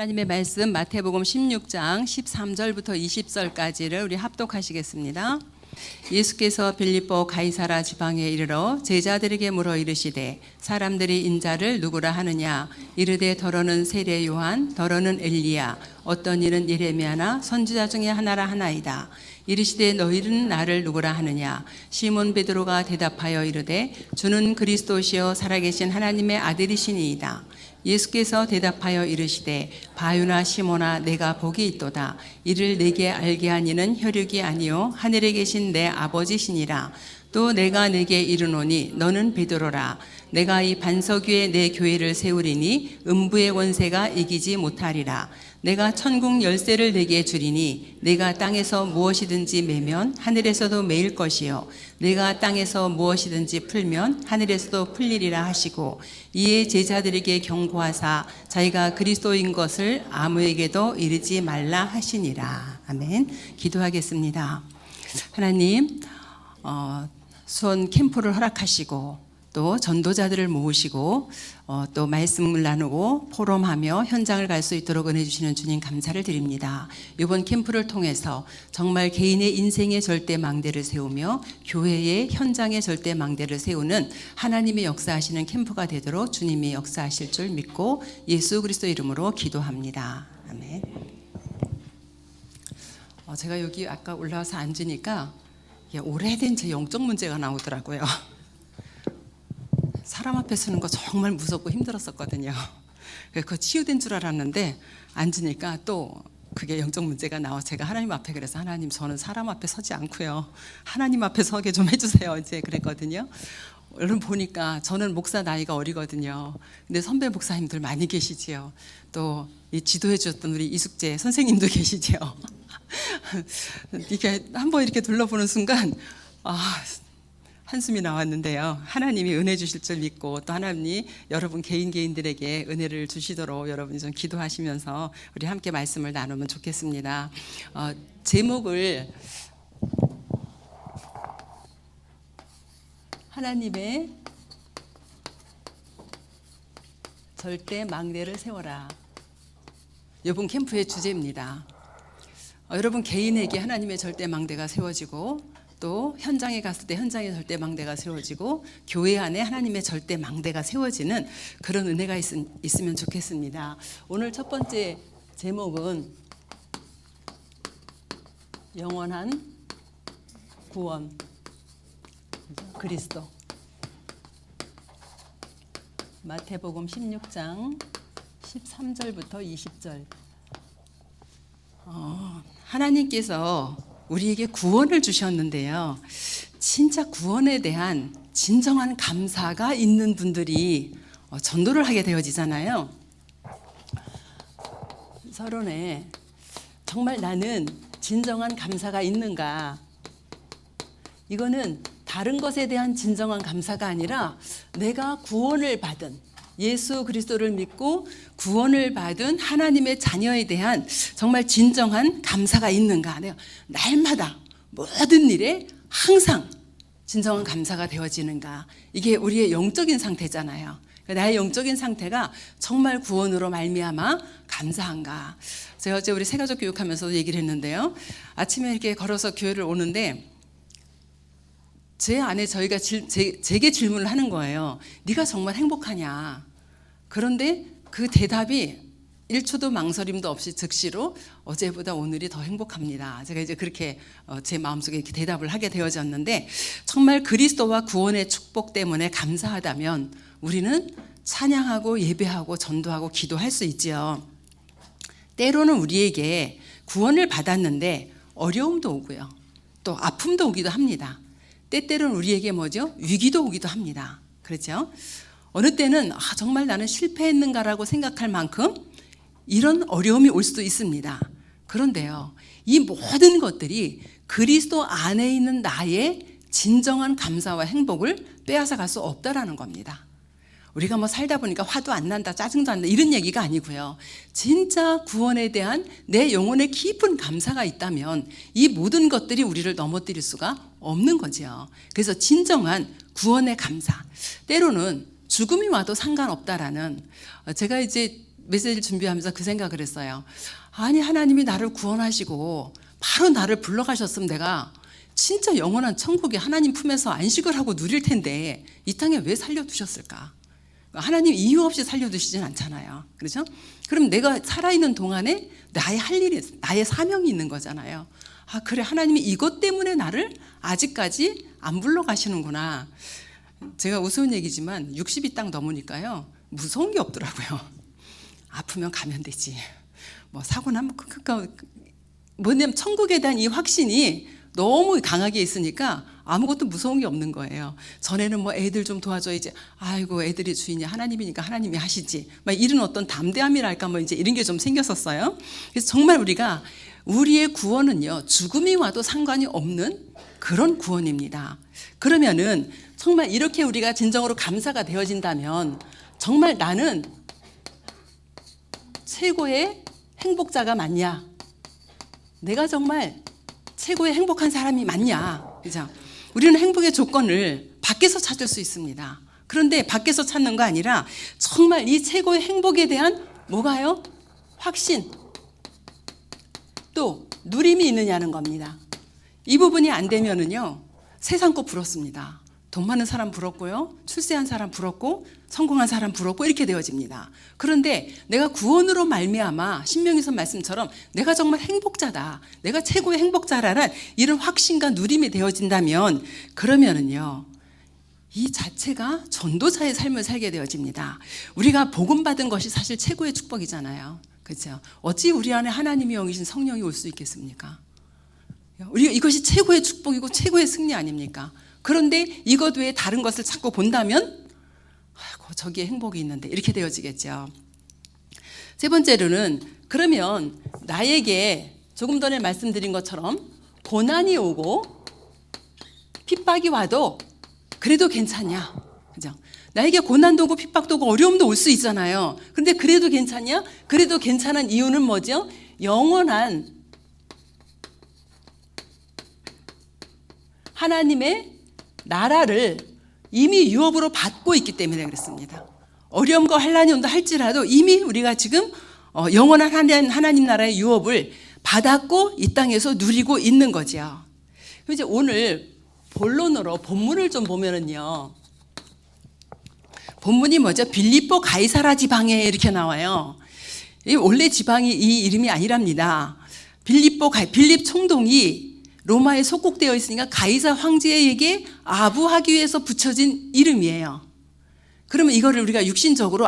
하나님의 말씀 마태복음 16장 13절부터 20절까지를 우리 합독하시겠습니다. 예수께서 빌립보 가이사라 지방에 이르러 제자들에게 물어 이르시되 사람들이 인자를 누구라 하느냐 이르되 더러는 세례 요한 더러는 엘리야 어떤 이는 예레미야나 선지자 중에 하나라 하나이다. 이르시되 너희는 나를 누구라 하느냐 시몬 베드로가 대답하여 이르되 주는 그리스도시요 살아계신 하나님의 아들이시니이다. 예수께서 대답하여 이르시되 바요나 시몬아 내가 복이 있도다. 이를 내게 알게 하니는 혈육이 아니요 하늘에 계신 내 아버지시니라. 또 내가 내게 이르노니 너는 베드로라. 내가 이 반석 위에 내 교회를 세우리니 음부의 권세가 이기지 못하리라. 내가 천국 열쇠를 내게 주리니 내가 땅에서 무엇이든지 매면 하늘에서도 매일 것이요 내가 땅에서 무엇이든지 풀면 하늘에서도 풀리리라 하시고 이에 제자들에게 경고하사 자기가 그리스도인 것을 아무에게도 이르지 말라 하시니라. 아멘. 기도하겠습니다. 하나님 수원 캠프를 허락하시고 또 전도자들을 모으시고 또 말씀을 나누고 포럼하며 현장을 갈 수 있도록 은혜 주시는 주님 감사를 드립니다. 이번 캠프를 통해서 정말 개인의 인생의 절대 망대를 세우며 교회의 현장의 절대 망대를 세우는 하나님의 역사하시는 캠프가 되도록 주님이 역사하실 줄 믿고 예수 그리스도 이름으로 기도합니다. 아멘. 제가 여기 아까 올라와서 앉으니까 오래된 제 영적 문제가 나오더라고요. 사람 앞에 서는 거 정말 무섭고 힘들었었거든요. 그거 치유된 줄 알았는데 앉으니까 또 그게 영적 문제가 나와. 제가 하나님 앞에 그래서 하나님 저는 사람 앞에 서지 않고요. 하나님 앞에 서게 좀 해주세요. 이제 그랬거든요. 여러분 보니까 저는 목사 나이가 어리거든요. 근데 선배 목사님들 많이 계시지요. 또 이 지도해 주셨던 우리 이숙재 선생님도 계시지요. 이렇게 한번 이렇게 둘러보는 순간 한숨이 나왔는데요. 하나님이 은혜 주실 줄 믿고 또 하나님이 여러분 개인들에게 은혜를 주시도록 여러분이 좀 기도하시면서 우리 함께 말씀을 나누면 좋겠습니다. 제목을 하나님의 절대 망대를 세워라. 이번 캠프의 주제입니다. 여러분 개인에게 하나님의 절대 망대가 세워지고 또 현장에 갔을 때 현장의 절대 망대가 세워지고 교회 안에 하나님의 절대 망대가 세워지는 그런 은혜가 있으면 좋겠습니다. 오늘 첫 번째 제목은 영원한 구원 그리스도. 마태복음 16장 13절부터 20절. 하나님께서 우리에게 구원을 주셨는데요. 진짜 구원에 대한 진정한 감사가 있는 분들이 전도를 하게 되어지잖아요. 서론에 정말 나는 진정한 감사가 있는가? 이거는 다른 것에 대한 진정한 감사가 아니라 내가 구원을 받은 예수 그리스도를 믿고 구원을 받은 하나님의 자녀에 대한 정말 진정한 감사가 있는가? 내가 날마다 모든 일에 항상 진정한 감사가 되어지는가? 이게 우리의 영적인 상태잖아요. 나의 영적인 상태가 정말 구원으로 말미암아 감사한가? 제가 어제 우리 새가족 교육하면서 얘기를 했는데요. 아침에 이렇게 걸어서 교회를 오는데 제 안에 저희가 제게 질문을 하는 거예요. 네가 정말 행복하냐? 그런데 그 대답이 1초도 망설임도 없이 즉시로 어제보다 오늘이 더 행복합니다. 제가 이제 그렇게 제 마음속에 이렇게 대답을 하게 되어졌는데 정말 그리스도와 구원의 축복 때문에 감사하다면 우리는 찬양하고 예배하고 전도하고 기도할 수 있지요. 때로는 우리에게 구원을 받았는데 어려움도 오고요. 또 아픔도 오기도 합니다. 때때로는 우리에게 뭐죠? 위기도 오기도 합니다. 그렇죠? 어느 때는 정말 나는 실패했는가라고 생각할 만큼 이런 어려움이 올 수도 있습니다. 그런데요, 이 모든 것들이 그리스도 안에 있는 나의 진정한 감사와 행복을 빼앗아 갈 수 없다라는 겁니다. 우리가 뭐 살다 보니까 화도 안 난다, 짜증도 안 난다 이런 얘기가 아니고요. 진짜 구원에 대한 내 영혼의 깊은 감사가 있다면 이 모든 것들이 우리를 넘어뜨릴 수가 없는 거죠. 그래서 진정한 구원의 감사. 때로는 죽음이 와도 상관없다라는, 제가 이제 메시지를 준비하면서 그 생각을 했어요. 아니, 하나님이 나를 구원하시고 바로 나를 불러가셨으면 내가 진짜 영원한 천국에 하나님 품에서 안식을 하고 누릴 텐데 이 땅에 왜 살려두셨을까? 하나님 이유 없이 살려두시진 않잖아요. 그렇죠? 그럼 내가 살아있는 동안에 나의 할 일이, 나의 사명이 있는 거잖아요. 아, 그래, 하나님이 이것 때문에 나를 아직까지 안 불러가시는구나. 제가 우스운 얘기지만 60이 딱 넘으니까요, 무서운 게 없더라고요. 아프면 가면 되지. 뭐 사고 나면 뭐냐면 천국에 대한 이 확신이 너무 강하게 있으니까 아무것도 무서운 게 없는 거예요. 전에는 뭐 애들 좀 도와줘야지. 아이고, 애들이 주인이 하나님이니까 하나님이 하시지. 막 이런 어떤 담대함이랄까 뭐 이제 이런 게 좀 생겼었어요. 그래서 정말 우리의 구원은요, 죽음이 와도 상관이 없는 그런 구원입니다. 그러면은 정말 이렇게 우리가 진정으로 감사가 되어진다면 정말 나는 최고의 행복자가 맞냐? 내가 정말 최고의 행복한 사람이 맞냐? 그죠? 우리는 행복의 조건을 밖에서 찾을 수 있습니다. 그런데 밖에서 찾는 거 아니라 정말 이 최고의 행복에 대한 뭐가요? 확신, 또 누림이 있느냐는 겁니다. 이 부분이 안 되면은요, 세상 거 부럽습니다. 돈 많은 사람 부럽고요, 출세한 사람 부럽고, 성공한 사람 부럽고 이렇게 되어집니다. 그런데 내가 구원으로 말미암아 신명기서 말씀처럼 내가 정말 행복자다, 내가 최고의 행복자라는 이런 확신과 누림이 되어진다면 그러면은요, 이 자체가 전도자의 삶을 살게 되어집니다. 우리가 복음 받은 것이 사실 최고의 축복이잖아요. 그렇죠? 어찌 우리 안에 하나님이 영이신 성령이 올 수 있겠습니까? 우리가 이것이 최고의 축복이고 최고의 승리 아닙니까? 그런데 이것 외에 다른 것을 자꾸 본다면 아이고, 저기에 행복이 있는데 이렇게 되어지겠죠. 세 번째로는 그러면 나에게 조금 전에 말씀드린 것처럼 고난이 오고 핍박이 와도 그래도 괜찮냐? 그죠? 나에게 고난도 오고 핍박도 오고 어려움도 올 수 있잖아요. 그런데 그래도 괜찮냐? 그래도 괜찮은 이유는 뭐죠? 영원한 하나님의 나라를 이미 유업으로 받고 있기 때문에 그렇습니다. 어려움과 환난이 온다 할지라도 이미 우리가 지금 영원한 하나님 나라의 유업을 받았고 이 땅에서 누리고 있는 거죠. 이제 오늘 본론으로 본문을 좀 보면은요, 본문이 뭐죠? 빌립보 가이사라 지방에 이렇게 나와요. 원래 지방이 이 이름이 아니랍니다. 빌립 총독이 로마에 속국되어 있으니까 가이사 황제에게 아부하기 위해서 붙여진 이름이에요. 그러면 이거를 우리가 육신적으로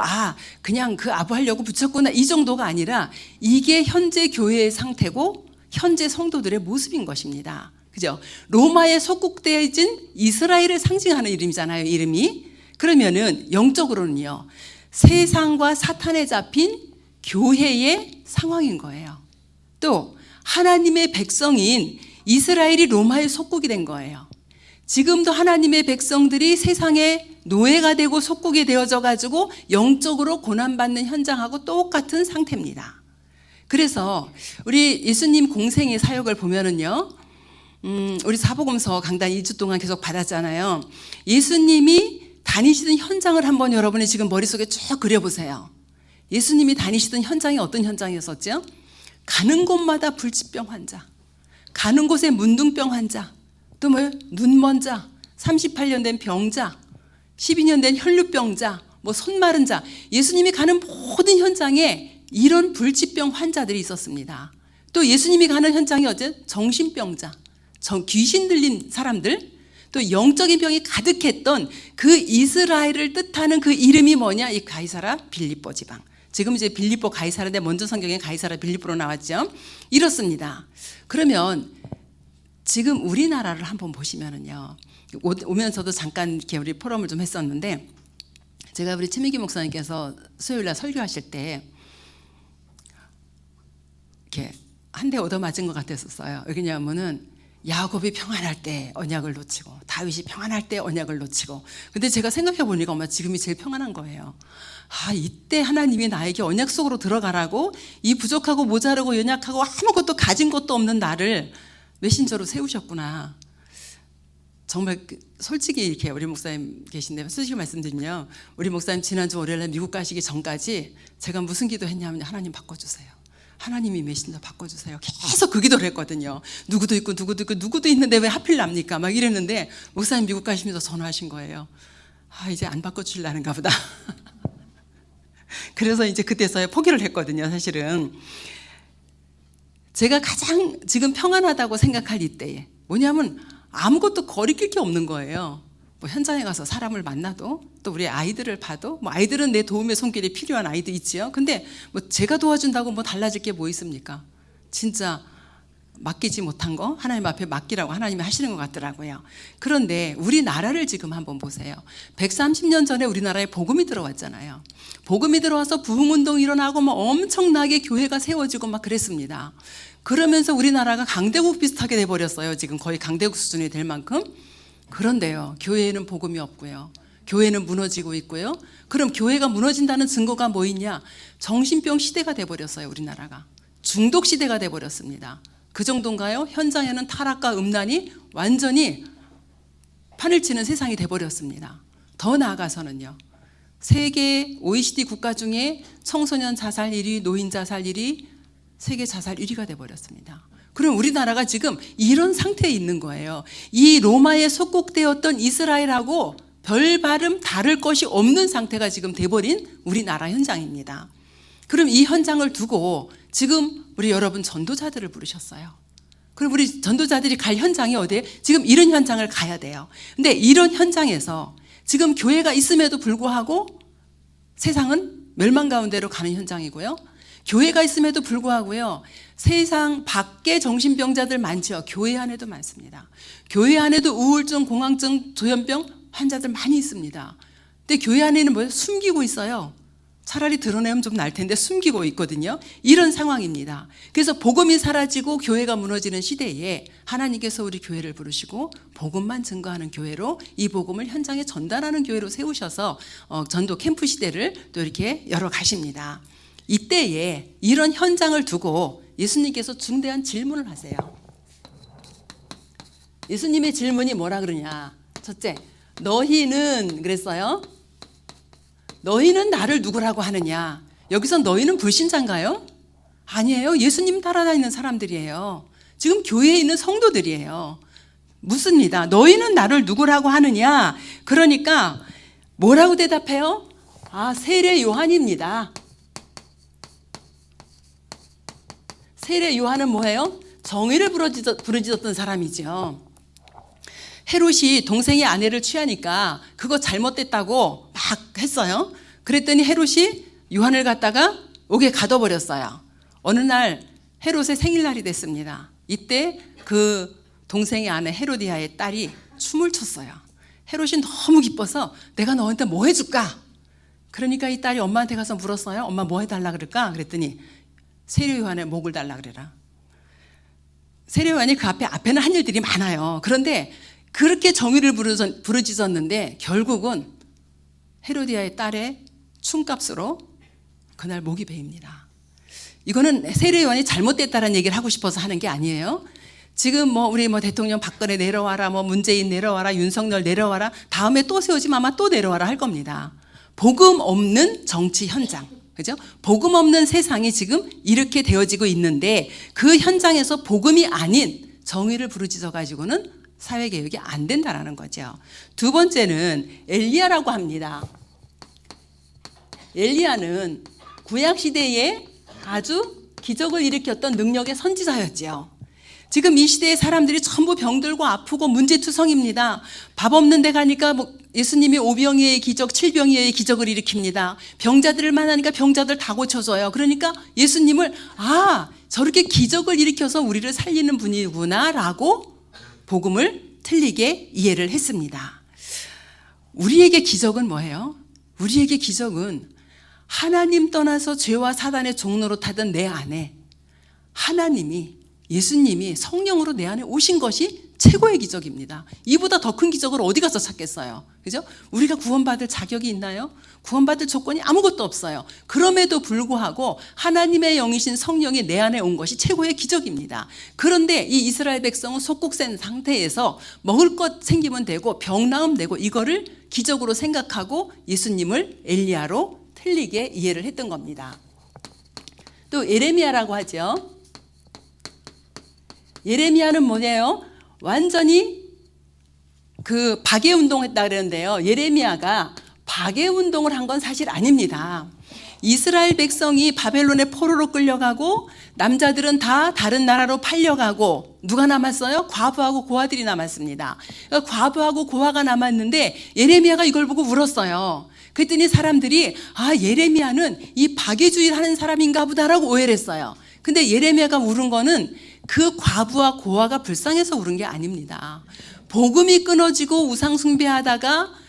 그냥 그 아부하려고 붙였구나 이 정도가 아니라 이게 현재 교회의 상태고 현재 성도들의 모습인 것입니다. 그죠? 로마에 속국되어진 이스라엘을 상징하는 이름이잖아요, 이름이. 그러면은 영적으로는요, 세상과 사탄에 잡힌 교회의 상황인 거예요. 또 하나님의 백성인 이스라엘이 로마의 속국이 된 거예요. 지금도 하나님의 백성들이 세상의 노예가 되고 속국이 되어져 가지고 영적으로 고난받는 현장하고 똑같은 상태입니다. 그래서 우리 예수님 공생의 사역을 보면은요, 우리 사복음서 강단 2주 동안 계속 받았잖아요. 예수님이 다니시던 현장을 한번 여러분이 지금 머릿속에 쭉 그려보세요. 예수님이 다니시던 현장이 어떤 현장이었었죠? 가는 곳마다 불치병 환자, 가는 곳에 문둥병 환자, 또 눈먼 자, 38년 된 병자, 12년 된 혈루병자, 손 마른 자, 예수님이 가는 모든 현장에 이런 불치병 환자들이 있었습니다. 또 예수님이 가는 현장이 정신병자, 귀신 들린 사람들, 또 영적인 병이 가득했던 그 이스라엘을 뜻하는 그 이름이 뭐냐? 이 가이사라 빌립보 지방. 지금 이제 빌립보 가이사라인데 먼저 성경에 가이사라 빌립보로 나왔죠. 이렇습니다. 그러면 지금 우리나라를 한번 보시면은요, 오면서도 잠깐 이렇게 우리 포럼을 좀 했었는데, 제가 우리 최민기 목사님께서 수요일날 설교하실 때 이렇게 한 대 얻어맞은 것 같았었어요. 왜냐하면은 야곱이 평안할 때 언약을 놓치고 다윗이 평안할 때 언약을 놓치고. 근데 제가 생각해 보니까 엄마 지금이 제일 평안한 거예요. 이때 하나님이 나에게 언약 속으로 들어가라고 이 부족하고 모자라고 연약하고 아무것도 가진 것도 없는 나를 메신저로 세우셨구나. 정말 솔직히 이렇게 우리 목사님 계신데 솔직히 말씀드리면 우리 목사님 지난주 월요일에 미국 가시기 전까지 제가 무슨 기도했냐면 하나님 바꿔주세요. 하나님이 메신저 바꿔주세요. 계속 그 기도를 했거든요. 누구도 있고 누구도 있는데 왜 하필 납니까? 막 이랬는데 목사님 미국 가시면서 전화하신 거예요. 아, 이제 안 바꿔주려는가 보다. 그래서 이제 그때서야 포기를 했거든요. 사실은 제가 가장 지금 평안하다고 생각할 이때에 뭐냐면 아무것도 거리낄 게 없는 거예요. 뭐 현장에 가서 사람을 만나도 또 우리 아이들을 봐도 뭐 아이들은 내 도움의 손길이 필요한 아이도 있지요. 근데 뭐 제가 도와준다고 뭐 달라질 게 뭐 있습니까? 진짜 맡기지 못한 거 하나님 앞에 맡기라고 하나님이 하시는 것 같더라고요. 그런데 우리나라를 지금 한번 보세요. 130년 전에 우리나라에 복음이 들어왔잖아요. 복음이 들어와서 부흥운동이 일어나고 뭐 엄청나게 교회가 세워지고 막 그랬습니다. 그러면서 우리나라가 강대국 비슷하게 돼버렸어요. 지금 거의 강대국 수준이 될 만큼. 그런데요, 교회에는 복음이 없고요. 교회는 무너지고 있고요. 그럼 교회가 무너진다는 증거가 뭐 있냐? 정신병 시대가 돼버렸어요. 우리나라가. 중독 시대가 돼버렸습니다. 그 정도인가요? 현장에는 타락과 음란이 완전히 판을 치는 세상이 돼버렸습니다. 더 나아가서는요, 세계 OECD 국가 중에 청소년 자살 1위, 노인 자살 1위, 세계 자살 1위가 돼버렸습니다. 그럼 우리나라가 지금 이런 상태에 있는 거예요. 이 로마에 속국되었던 이스라엘하고 별 바름 다를 것이 없는 상태가 지금 돼버린 우리나라 현장입니다. 그럼 이 현장을 두고 지금 우리 여러분 전도자들을 부르셨어요. 그럼 우리 전도자들이 갈 현장이 어디예요? 지금 이런 현장을 가야 돼요. 근데 이런 현장에서 지금 교회가 있음에도 불구하고 세상은 멸망 가운데로 가는 현장이고요. 교회가 있음에도 불구하고요, 세상 밖에 정신병자들 많죠. 교회 안에도 많습니다. 교회 안에도 우울증, 공황증, 조현병 환자들 많이 있습니다. 근데 교회 안에는 뭐예요? 숨기고 있어요. 차라리 드러내면 좀 날 텐데 숨기고 있거든요. 이런 상황입니다. 그래서 복음이 사라지고 교회가 무너지는 시대에 하나님께서 우리 교회를 부르시고 복음만 증거하는 교회로, 이 복음을 현장에 전달하는 교회로 세우셔서 전도 캠프 시대를 또 이렇게 열어가십니다. 이때에 이런 현장을 두고 예수님께서 중대한 질문을 하세요. 예수님의 질문이 뭐라 그러냐? 첫째, 너희는 그랬어요. 너희는 나를 누구라고 하느냐? 여기서 너희는 불신자인가요? 아니에요. 예수님 따라다니는 사람들이에요. 지금 교회에 있는 성도들이에요. 묻습니다. 너희는 나를 누구라고 하느냐? 그러니까 뭐라고 대답해요? 아, 세례 요한입니다. 세례 요한은 뭐예요? 정의를 부르짖었던 사람이죠. 헤롯이 동생이 아내를 취하니까 그거 잘못됐다고 막 했어요. 그랬더니 헤롯이 요한을 갖다가 옥에 가둬버렸어요. 어느 날 헤롯의 생일날이 됐습니다. 이때 그 동생의 아내 헤로디아의 딸이 춤을 췄어요. 헤롯이 너무 기뻐서 내가 너한테 뭐 해줄까? 그러니까 이 딸이 엄마한테 가서 물었어요. 엄마 뭐 해달라 그럴까? 그랬더니 세례 요한의 목을 달라 그래라. 세례 요한이 그 앞에는 한 일들이 많아요. 그런데 그렇게 정의를 부르짖었는데 결국은 헤로디아의 딸의 춤값으로 그날 목이 베입니다. 이거는 세례 요한이 잘못됐다는 얘기를 하고 싶어서 하는 게 아니에요. 지금 우리 대통령 박근혜 내려와라, 문재인 내려와라, 윤석열 내려와라, 다음에 또 세우지만 아마 또 내려와라 할 겁니다. 복음 없는 정치 현장, 그죠? 복음 없는 세상이 지금 이렇게 되어지고 있는데 그 현장에서 복음이 아닌 정의를 부르짖어 가지고는 사회개혁이 안 된다라는 거죠. 두 번째는 엘리야라고 합니다. 엘리야는 구약시대에 아주 기적을 일으켰던 능력의 선지자였죠. 지금 이 시대의 사람들이 전부 병들고 아프고 문제투성입니다. 밥 없는 데 가니까 예수님이 오병이어의 기적, 칠병이어의 기적을 일으킵니다. 병자들을 만나니까 병자들 다 고쳐져요. 그러니까 예수님을 저렇게 기적을 일으켜서 우리를 살리는 분이구나 라고 복음을 틀리게 이해를 했습니다. 우리에게 기적은 뭐예요? 우리에게 기적은 하나님 떠나서 죄와 사단의 종로로 타던 내 안에 하나님이, 예수님이 성령으로 내 안에 오신 것이 최고의 기적입니다. 이보다 더 큰 기적을 어디 가서 찾겠어요? 그죠? 우리가 구원받을 자격이 있나요? 구원받을 조건이 아무것도 없어요. 그럼에도 불구하고 하나님의 영이신 성령이 내 안에 온 것이 최고의 기적입니다. 그런데 이 이스라엘 백성은 속국센 상태에서 먹을 것 생기면 되고 병 나음 되고 이거를 기적으로 생각하고 예수님을 엘리야로 틀리게 이해를 했던 겁니다. 또 예레미야라고 하죠. 예레미야는 뭐예요? 완전히 그 박해 운동했다 그러는데요. 예레미야가 박해 운동을 한 건 사실 아닙니다. 이스라엘 백성이 바벨론의 포로로 끌려가고 남자들은 다 다른 나라로 팔려가고 누가 남았어요? 과부하고 고아들이 남았습니다. 과부하고 고아가 남았는데 예레미야가 이걸 보고 울었어요. 그랬더니 사람들이 예레미야는 이 박해주의를 하는 사람인가 보다라고 오해를 했어요. 근데 예레미야가 울은 거는 그 과부와 고아가 불쌍해서 울은 게 아닙니다. 복음이 끊어지고 우상 숭배하다가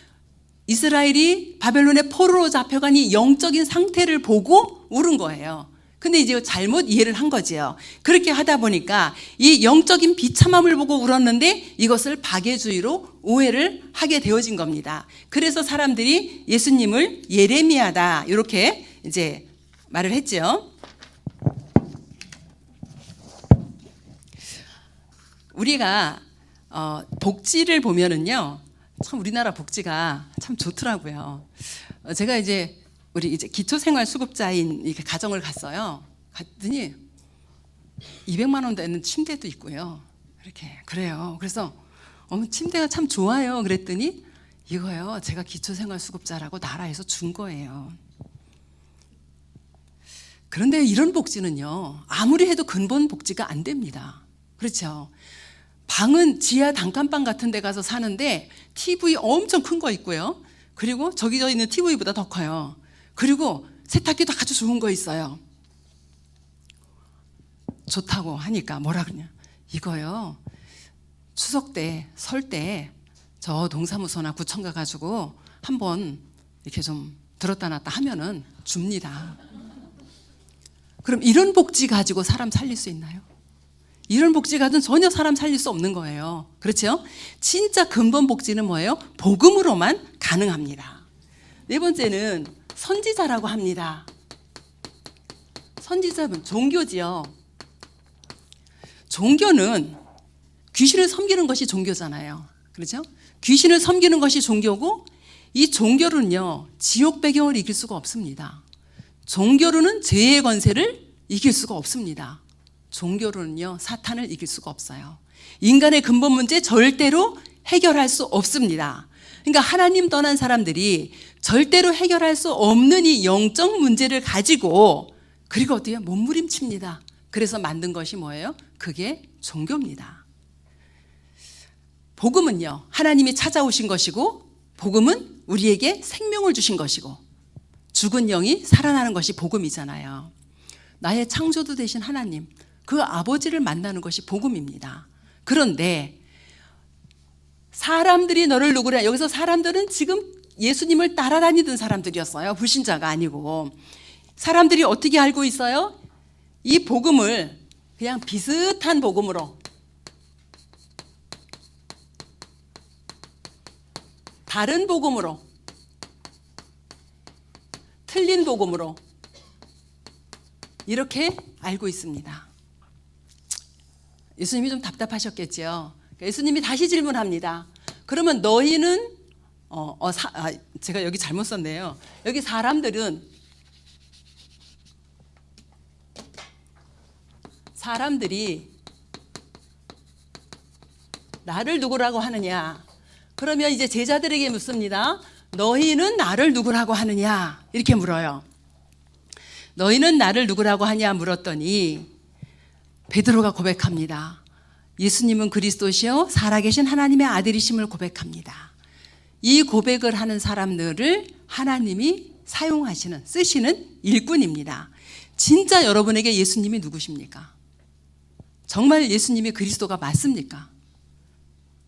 이스라엘이 바벨론의 포로로 잡혀간 이 영적인 상태를 보고 울은 거예요. 근데 이제 잘못 이해를 한 거지요. 그렇게 하다 보니까 이 영적인 비참함을 보고 울었는데 이것을 박해주의로 오해를 하게 되어진 겁니다. 그래서 사람들이 예수님을 예레미야다 이렇게 이제 말을 했죠. 우리가 복지를 보면은요, 참 우리나라 복지가 참 좋더라고요. 제가 이제 우리 이제 기초생활수급자인 이렇게 가정을 갔어요. 갔더니 200만 원 되는 침대도 있고요. 이렇게 그래요. 그래서 침대가 참 좋아요. 그랬더니 이거요, 제가 기초생활수급자라고 나라에서 준 거예요. 그런데 이런 복지는요, 아무리 해도 근본 복지가 안 됩니다. 그렇죠? 방은 지하 단칸방 같은 데 가서 사는데 TV 엄청 큰 거 있고요. 그리고 저기 저 있는 TV보다 더 커요. 그리고 세탁기도 아주 좋은 거 있어요. 좋다고 하니까 뭐라 그러냐. 이거요, 추석 때, 설 때 저 동사무소나 구청 가가지고 한번 이렇게 좀 들었다 놨다 하면은 줍니다. 그럼 이런 복지 가지고 사람 살릴 수 있나요? 이런 복지 가지고는 전혀 사람 살릴 수 없는 거예요. 그렇죠? 진짜 근본 복지는 뭐예요? 복음으로만 가능합니다. 네 번째는 선지자라고 합니다. 선지자는 종교지요. 종교는 귀신을 섬기는 것이 종교잖아요. 그렇죠? 귀신을 섬기는 것이 종교고, 이 종교는요, 지옥 배경을 이길 수가 없습니다. 종교로는 죄의 권세를 이길 수가 없습니다. 종교로는요, 사탄을 이길 수가 없어요. 인간의 근본 문제 절대로 해결할 수 없습니다. 그러니까 하나님 떠난 사람들이 절대로 해결할 수 없는 이 영적 문제를 가지고, 그리고 어때요? 몸부림칩니다. 그래서 만든 것이 뭐예요? 그게 종교입니다. 복음은요, 하나님이 찾아오신 것이고, 복음은 우리에게 생명을 주신 것이고, 죽은 영이 살아나는 것이 복음이잖아요. 나의 창조주 되신 하나님, 그 아버지를 만나는 것이 복음입니다. 그런데 사람들이 너를 누구냐, 여기서 사람들은 지금 예수님을 따라다니던 사람들이었어요. 불신자가 아니고. 사람들이 어떻게 알고 있어요? 이 복음을 그냥 비슷한 복음으로, 다른 복음으로, 틀린 복음으로 이렇게 알고 있습니다. 예수님이 좀 답답하셨겠죠. 예수님이 다시 질문합니다. 그러면 너희는 제가 여기 잘못 썼네요. 여기 사람들이 나를 누구라고 하느냐. 그러면 이제 제자들에게 묻습니다. 너희는 나를 누구라고 하느냐, 이렇게 물어요. 너희는 나를 누구라고 하냐 물었더니 베드로가 고백합니다. 예수님은 그리스도시요 살아계신 하나님의 아들이심을 고백합니다. 이 고백을 하는 사람들을 하나님이 사용하시는, 쓰시는 일꾼입니다. 진짜 여러분에게 예수님이 누구십니까? 정말 예수님이 그리스도가 맞습니까?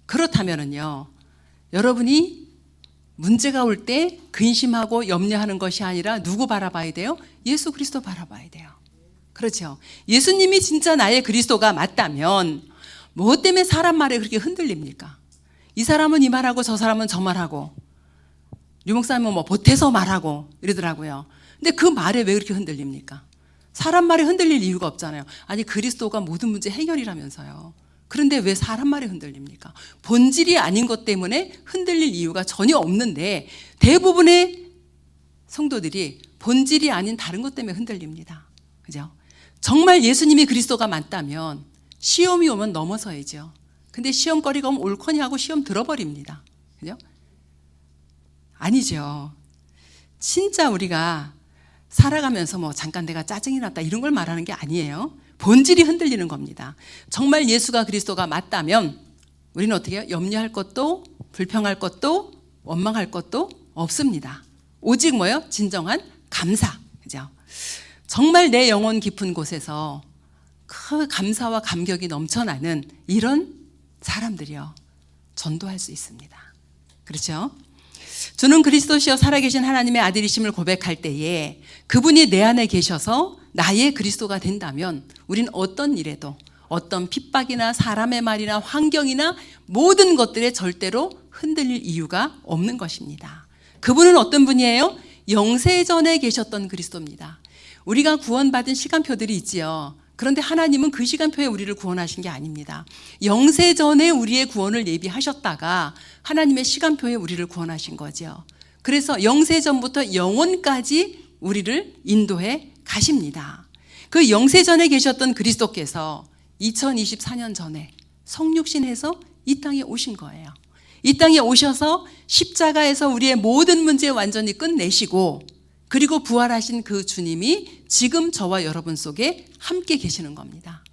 그렇다면요, 여러분이 문제가 올 때 근심하고 염려하는 것이 아니라 누구 바라봐야 돼요? 예수 그리스도 바라봐야 돼요. 그렇죠? 예수님이 진짜 나의 그리스도가 맞다면 뭐 때문에 사람 말에 그렇게 흔들립니까? 이 사람은 이 말하고 저 사람은 저 말하고 류 목사님은 뭐 보태서 말하고 이러더라고요. 근데 그 말에 왜 그렇게 흔들립니까? 사람 말에 흔들릴 이유가 없잖아요. 아니 그리스도가 모든 문제 해결이라면서요. 그런데 왜 사람 말에 흔들립니까? 본질이 아닌 것 때문에 흔들릴 이유가 전혀 없는데 대부분의 성도들이 본질이 아닌 다른 것 때문에 흔들립니다. 그죠? 정말 예수님이 그리스도가 맞다면 시험이 오면 넘어서야죠. 근데 시험거리가 오면 옳거니 하고 시험 들어버립니다. 그죠? 아니죠. 진짜 우리가 살아가면서 뭐 잠깐 내가 짜증이 났다 이런 걸 말하는 게 아니에요. 본질이 흔들리는 겁니다. 정말 예수가 그리스도가 맞다면 우리는 어떻게 해요? 염려할 것도 불평할 것도 원망할 것도 없습니다. 오직 뭐예요? 진정한 감사. 그죠? 정말 내 영혼 깊은 곳에서 그 감사와 감격이 넘쳐나는 이런 사람들이요. 전도할 수 있습니다. 그렇죠? 주는 그리스도시여 살아계신 하나님의 아들이심을 고백할 때에 그분이 내 안에 계셔서 나의 그리스도가 된다면 우린 어떤 일에도 어떤 핍박이나 사람의 말이나 환경이나 모든 것들에 절대로 흔들릴 이유가 없는 것입니다. 그분은 어떤 분이에요? 영세전에 계셨던 그리스도입니다. 우리가 구원받은 시간표들이 있지요. 그런데 하나님은 그 시간표에 우리를 구원하신 게 아닙니다. 영세전에 우리의 구원을 예비하셨다가 하나님의 시간표에 우리를 구원하신 거죠. 그래서 영세전부터 영원까지 우리를 인도해 가십니다. 그 영세전에 계셨던 그리스도께서 2024년 전에 성육신해서 이 땅에 오신 거예요. 이 땅에 오셔서 십자가에서 우리의 모든 문제 완전히 끝내시고 그리고 부활하신 그 주님이 지금 저와 여러분 속에 함께 계시는 겁니다.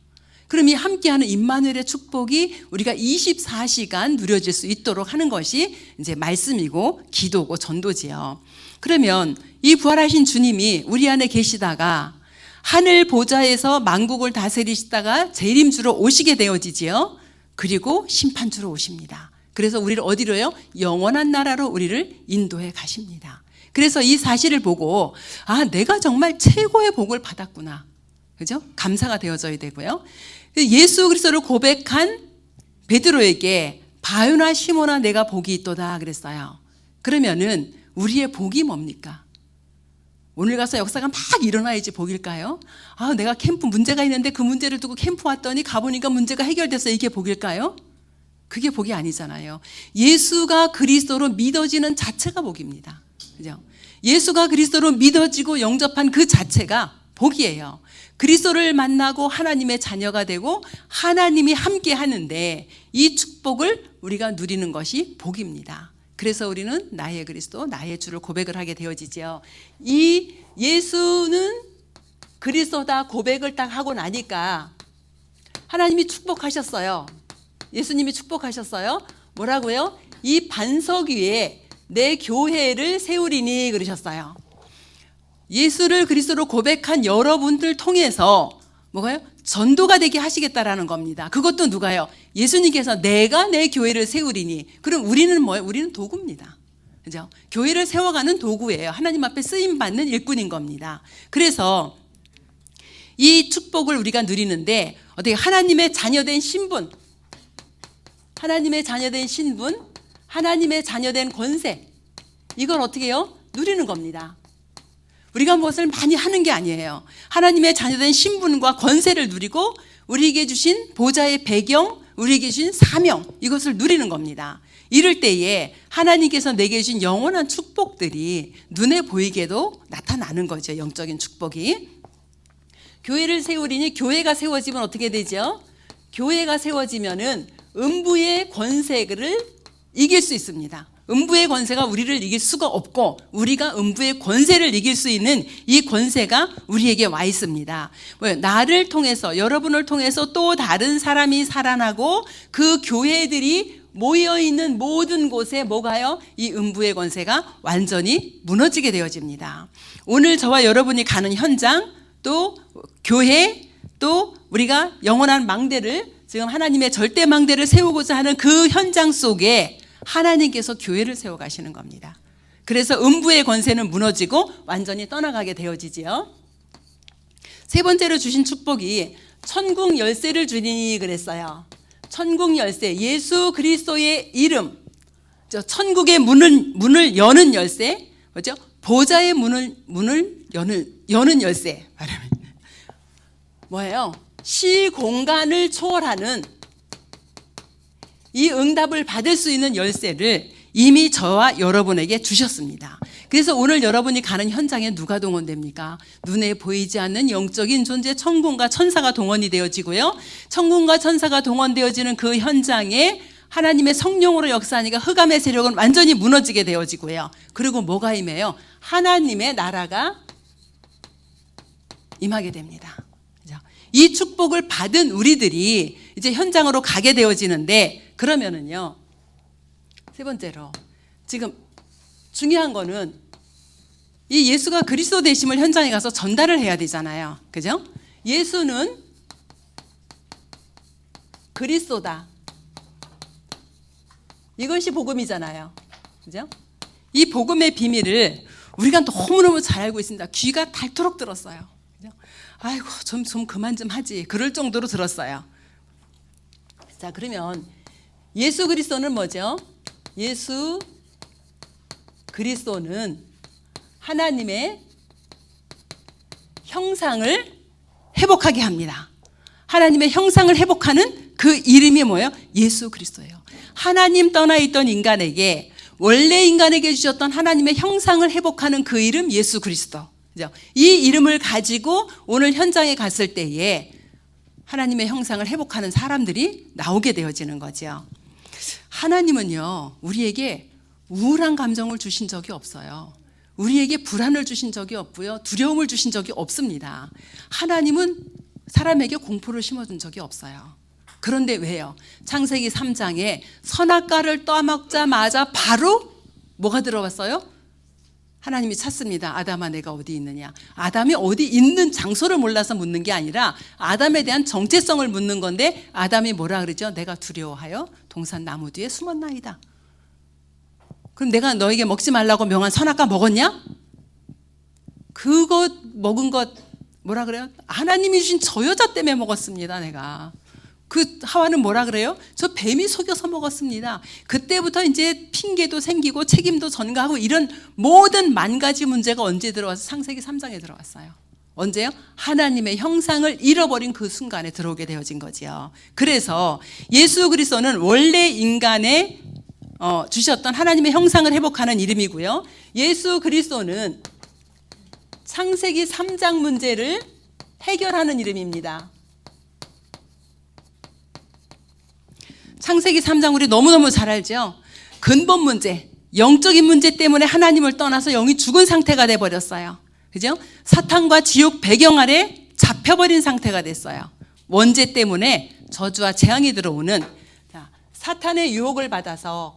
그럼 이 함께하는 임마누엘의 축복이 우리가 24시간 누려질 수 있도록 하는 것이 이제 말씀이고 기도고 전도지요. 그러면 이 부활하신 주님이 우리 안에 계시다가 하늘 보좌에서 만국을 다스리시다가 재림주로 오시게 되어지지요. 그리고 심판주로 오십니다. 그래서 우리를 어디로요? 영원한 나라로 우리를 인도해 가십니다. 그래서 이 사실을 보고 내가 정말 최고의 복을 받았구나. 그죠? 감사가 되어져야 되고요. 예수 그리스도를 고백한 베드로에게 바요나 시모나 내가 복이 있도다 그랬어요. 그러면은 우리의 복이 뭡니까? 오늘 가서 역사가 막 일어나야지 복일까요? 내가 캠프 문제가 있는데 그 문제를 두고 캠프 왔더니 가보니까 문제가 해결돼서 이게 복일까요? 그게 복이 아니잖아요. 예수가 그리스도로 믿어지는 자체가 복입니다. 그죠? 예수가 그리스도로 믿어지고 영접한 그 자체가 복이에요. 그리스도를 만나고 하나님의 자녀가 되고 하나님이 함께 하는데 이 축복을 우리가 누리는 것이 복입니다. 그래서 우리는 나의 그리스도, 나의 주를 고백을 하게 되어지죠. 이 예수는 그리스도다 고백을 딱 하고 나니까 하나님이 축복하셨어요. 예수님이 축복하셨어요. 뭐라고요? 이 반석 위에 내 교회를 세우리니 그러셨어요. 예수를 그리스도로 고백한 여러분들 통해서 뭐가요? 전도가 되게 하시겠다라는 겁니다. 그것도 누가요? 예수님께서 내가 내 교회를 세우리니. 그럼 우리는 뭐예요? 우리는 도구입니다. 그죠? 교회를 세워가는 도구예요. 하나님 앞에 쓰임 받는 일꾼인 겁니다. 그래서 이 축복을 우리가 누리는데 어떻게 하나님의 자녀된 신분, 하나님의 자녀된 신분, 하나님의 자녀된 권세, 이걸 어떻게 해요? 누리는 겁니다. 우리가 무엇을 많이 하는 게 아니에요. 하나님의 자녀된 신분과 권세를 누리고 우리에게 주신 보좌의 배경, 우리에게 주신 사명, 이것을 누리는 겁니다. 이럴 때에 하나님께서 내게 주신 영원한 축복들이 눈에 보이게도 나타나는 거죠. 영적인 축복이. 교회를 세우리니 교회가 세워지면 어떻게 되죠? 교회가 세워지면은 음부의 권세를 이길 수 있습니다. 음부의 권세가 우리를 이길 수가 없고 우리가 음부의 권세를 이길 수 있는 이 권세가 우리에게 와 있습니다. 나를 통해서, 여러분을 통해서 또 다른 사람이 살아나고 그 교회들이 모여있는 모든 곳에 뭐가요? 이 음부의 권세가 완전히 무너지게 되어집니다. 오늘 저와 여러분이 가는 현장, 또 교회, 또 우리가 영원한 망대를, 지금 하나님의 절대 망대를 세우고자 하는 그 현장 속에 하나님께서 교회를 세워 가시는 겁니다. 그래서 음부의 권세는 무너지고 완전히 떠나가게 되어지지요. 세 번째로 주신 축복이 천국 열쇠를 주리니 그랬어요. 천국 열쇠, 예수 그리스도의 이름, 천국의 문을 여는 열쇠, 뭐죠? 보좌의 문을 여는 열쇠. 말하면 뭐예요? 시공간을 초월하는 이 응답을 받을 수 있는 열쇠를 이미 저와 여러분에게 주셨습니다. 그래서 오늘 여러분이 가는 현장에 누가 동원됩니까? 눈에 보이지 않는 영적인 존재 천군과 천사가 동원이 되어지고요. 천군과 천사가 동원되어지는 그 현장에 하나님의 성령으로 역사하니까 흑암의 세력은 완전히 무너지게 되어지고요. 그리고 뭐가 임해요? 하나님의 나라가 임하게 됩니다. 이 축복을 받은 우리들이 이제 현장으로 가게 되어지는데, 그러면은요, 세 번째로 지금 중요한 거는 이 예수가 그리스도 되심을 현장에 가서 전달을 해야 되잖아요. 그죠? 예수는 그리스도다. 이것이 복음이잖아요. 그죠? 이 복음의 비밀을 우리가 너무너무 잘 알고 있습니다. 귀가 닳도록 들었어요. 그죠? 아이고, 좀 그만 좀 하지. 그럴 정도로 들었어요. 자, 그러면 예수 그리스도는 뭐죠? 예수 그리스도는 하나님의 형상을 회복하게 합니다. 하나님의 형상을 회복하는 그 이름이 뭐예요? 예수 그리스도예요. 하나님 떠나 있던 인간에게, 원래 인간에게 주셨던 하나님의 형상을 회복하는 그 이름 예수 그리스도. 그죠? 이 이름을 가지고 오늘 현장에 갔을 때에 하나님의 형상을 회복하는 사람들이 나오게 되어지는 거죠. 하나님은요, 우리에게 우울한 감정을 주신 적이 없어요. 우리에게 불안을 주신 적이 없고요, 두려움을 주신 적이 없습니다. 하나님은 사람에게 공포를 심어준 적이 없어요. 그런데 왜요? 창세기 3장에 선악과를 따먹자마자 바로 뭐가 들어왔어요? 하나님이 찾습니다. 아담아, 내가 어디 있느냐. 아담이 어디 있는 장소를 몰라서 묻는 게 아니라 아담에 대한 정체성을 묻는 건데, 아담이 뭐라 그러죠? 내가 두려워하여 동산 나무 뒤에 숨었나이다. 그럼 내가 너에게 먹지 말라고 명한 선악과 먹었냐? 그것 먹은 것 뭐라 그래요? 하나님이 주신 저 여자 때문에 먹었습니다. 내가. 그 하와는 뭐라 그래요? 저 뱀이 속여서 먹었습니다. 그때부터 이제 핑계도 생기고 책임도 전가하고 이런 모든 만 가지 문제가 언제 들어와서 창세기 3장에 들어왔어요. 언제요? 하나님의 형상을 잃어버린 그 순간에 들어오게 되어진 거지요. 그래서 예수 그리스도는 원래 인간에 주셨던 하나님의 형상을 회복하는 이름이고요. 예수 그리스도는 창세기 3장 문제를 해결하는 이름입니다. 창세기 3장 우리 너무너무 잘 알죠? 근본 문제, 영적인 문제 때문에 하나님을 떠나서 영이 죽은 상태가 돼버렸어요. 그죠? 사탄과 지옥 배경 아래 잡혀버린 상태가 됐어요. 원죄 때문에 저주와 재앙이 들어오는, 사탄의 유혹을 받아서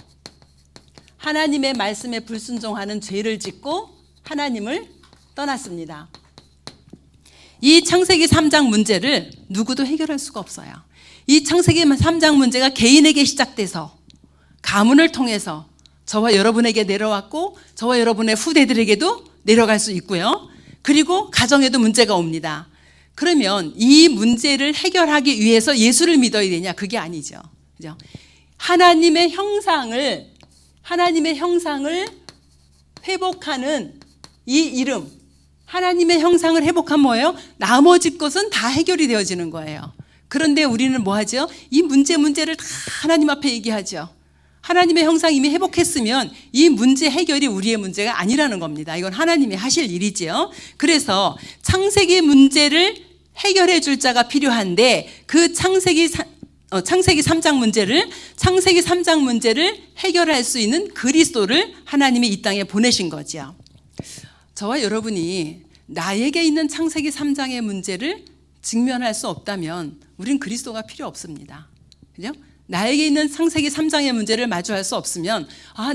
하나님의 말씀에 불순종하는 죄를 짓고 하나님을 떠났습니다. 이 창세기 3장 문제를 누구도 해결할 수가 없어요. 이 창세기 3장 문제가 개인에게 시작돼서 가문을 통해서 저와 여러분에게 내려왔고, 저와 여러분의 후대들에게도 내려갈 수 있고요. 그리고 가정에도 문제가 옵니다. 그러면 이 문제를 해결하기 위해서 예수를 믿어야 되냐? 그게 아니죠. 그죠? 하나님의 형상을 회복하는 이 이름, 하나님의 형상을 회복하면 뭐예요? 나머지 것은 다 해결이 되어지는 거예요. 그런데 우리는 뭐 하죠? 이 문제를 다 하나님 앞에 얘기하죠. 하나님의 형상 이미 회복했으면 이 문제 해결이 우리의 문제가 아니라는 겁니다. 이건 하나님이 하실 일이지요. 그래서 창세기 문제를 해결해 줄 자가 필요한데, 그 창세기 3장 문제를 해결할 수 있는 그리스도를 하나님이 이 땅에 보내신 거죠. 저와 여러분이 나에게 있는 창세기 3장의 문제를 직면할 수 없다면 우린 그리스도가 필요 없습니다. 그죠? 나에게 있는 창세기 3장의 문제를 마주할 수 없으면,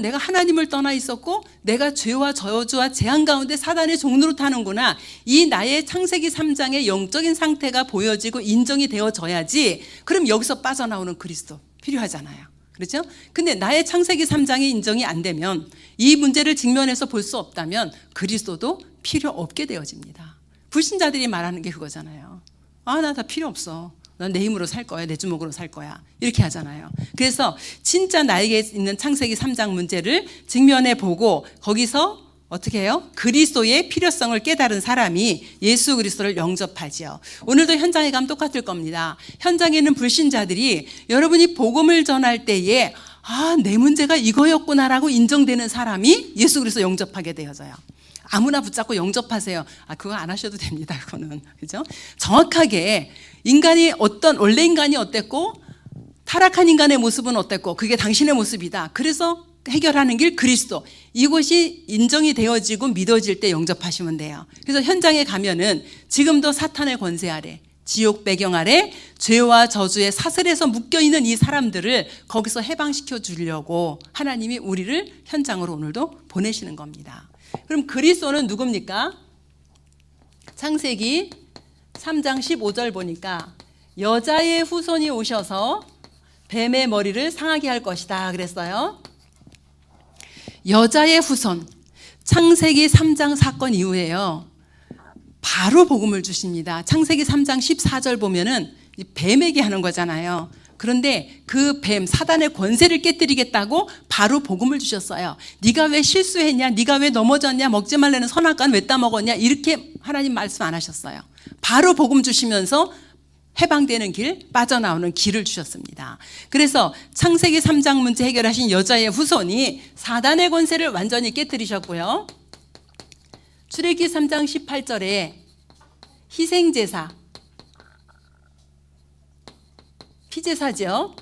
내가 하나님을 떠나 있었고 내가 죄와 저주와 재앙 가운데 사단의 종노릇 하는구나, 이 나의 창세기 3장의 영적인 상태가 보여지고 인정이 되어져야지. 그럼 여기서 빠져나오는 그리스도 필요하잖아요. 그렇죠? 근데 나의 창세기 3장이 인정이 안 되면, 이 문제를 직면해서 볼 수 없다면 그리스도도 필요 없게 되어집니다. 불신자들이 말하는 게 그거잖아요. 나 다 필요 없어. 넌 내 힘으로 살 거야. 내 주먹으로 살 거야. 이렇게 하잖아요. 그래서 진짜 나에게 있는 창세기 3장 문제를 직면해 보고 거기서 어떻게 해요? 그리스도의 필요성을 깨달은 사람이 예수 그리스도를 영접하지요. 오늘도 현장에 가면 똑같을 겁니다. 현장에 있는 불신자들이 여러분이 복음을 전할 때에 내 문제가 이거였구나라고 인정되는 사람이 예수 그리스도 영접하게 되어져요. 아무나 붙잡고 영접하세요. 그거 안 하셔도 됩니다. 그거는. 그죠? 정확하게 원래 인간이 어땠고 타락한 인간의 모습은 어땠고 그게 당신의 모습이다. 그래서 해결하는 길 그리스도. 이것이 인정이 되어지고 믿어질 때 영접하시면 돼요. 그래서 현장에 가면은 지금도 사탄의 권세 아래, 지옥 배경 아래 죄와 저주의 사슬에서 묶여있는 이 사람들을 거기서 해방시켜 주려고 하나님이 우리를 현장으로 오늘도 보내시는 겁니다. 그럼 그리스도는 누굽니까? 창세기 3장 15절 보니까 여자의 후손이 오셔서 뱀의 머리를 상하게 할 것이다 그랬어요. 여자의 후손, 창세기 3장 사건 이후에요. 바로 복음을 주십니다. 창세기 3장 14절 보면은 뱀에게 하는 거잖아요. 그런데 그 뱀, 사단의 권세를 깨뜨리겠다고 바로 복음을 주셨어요. 네가 왜 실수했냐? 네가 왜 넘어졌냐? 먹지 말라는 선악과는 왜 따먹었냐? 이렇게 하나님 말씀 안 하셨어요. 바로 복음 주시면서 해방되는 길, 빠져나오는 길을 주셨습니다. 그래서 창세기 3장 문제 해결하신 여자의 후손이 사단의 권세를 완전히 깨뜨리셨고요. 출애굽기 3장 18절에 희생제사, 피제사죠.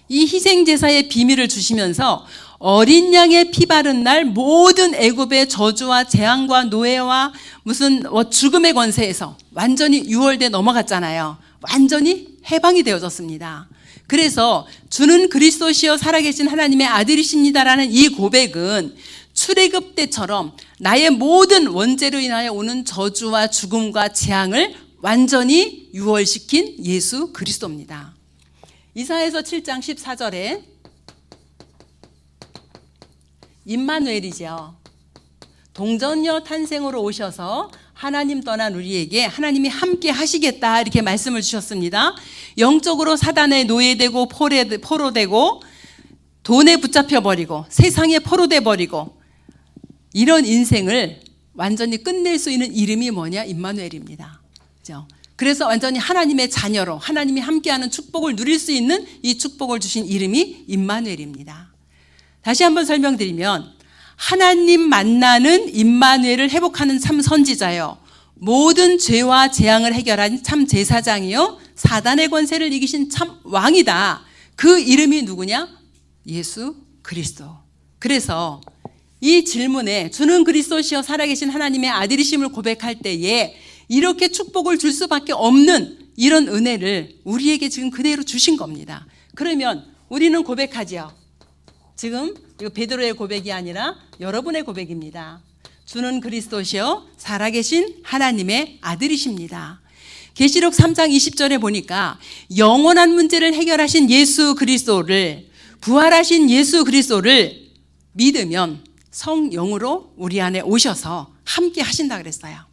이 희생제사의 비밀을 주시면서 어린 양의 피 바른 날 모든 애굽의 저주와 재앙과 노예와 무슨 죽음의 권세에서 완전히 유월돼 넘어갔잖아요. 완전히 해방이 되어졌습니다. 그래서 주는 그리스도시여 살아계신 하나님의 아들이십니다라는 이 고백은 출애굽 때처럼 나의 모든 원죄로 인하여 오는 저주와 죽음과 재앙을 완전히 유월시킨 예수 그리스도입니다. 이사야서 7장 14절에 임마누엘이죠. 동정녀 탄생으로 오셔서 하나님 떠난 우리에게 하나님이 함께 하시겠다 이렇게 말씀을 주셨습니다. 영적으로 사단에 노예되고 포로되고 돈에 붙잡혀버리고 세상에 포로돼 버리고 이런 인생을 완전히 끝낼 수 있는 이름이 뭐냐? 임마누엘입니다. 그렇죠? 그래서 완전히 하나님의 자녀로 하나님이 함께하는 축복을 누릴 수 있는 이 축복을 주신 이름이 임마누엘입니다. 다시 한번 설명드리면 하나님 만나는 임마누엘을 회복하는 참 선지자요, 모든 죄와 재앙을 해결한 참 제사장이요, 사단의 권세를 이기신 참 왕이다. 그 이름이 누구냐? 예수 그리스도. 그래서 이 질문에 주는 그리스도시여 살아계신 하나님의 아들이심을 고백할 때에 이렇게 축복을 줄 수밖에 없는 이런 은혜를 우리에게 지금 그대로 주신 겁니다. 그러면 우리는 고백하죠. 지금 이거 베드로의 고백이 아니라 여러분의 고백입니다. 주는 그리스도시여 살아계신 하나님의 아들이십니다. 계시록 3장 20절에 보니까 영원한 문제를 해결하신 예수 그리스도를, 부활하신 예수 그리스도를 믿으면 성령으로 우리 안에 오셔서 함께 하신다 그랬어요.